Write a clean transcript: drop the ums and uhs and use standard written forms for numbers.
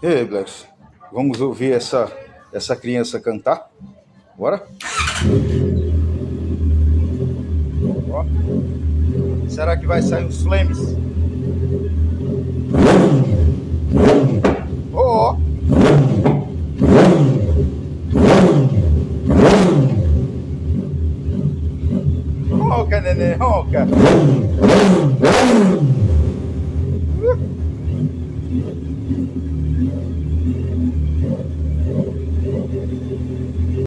E aí, Blacks, vamos ouvir essa criança cantar? Bora? Ó, será que vai sair os flames? Oh, ronca, neném, ronca.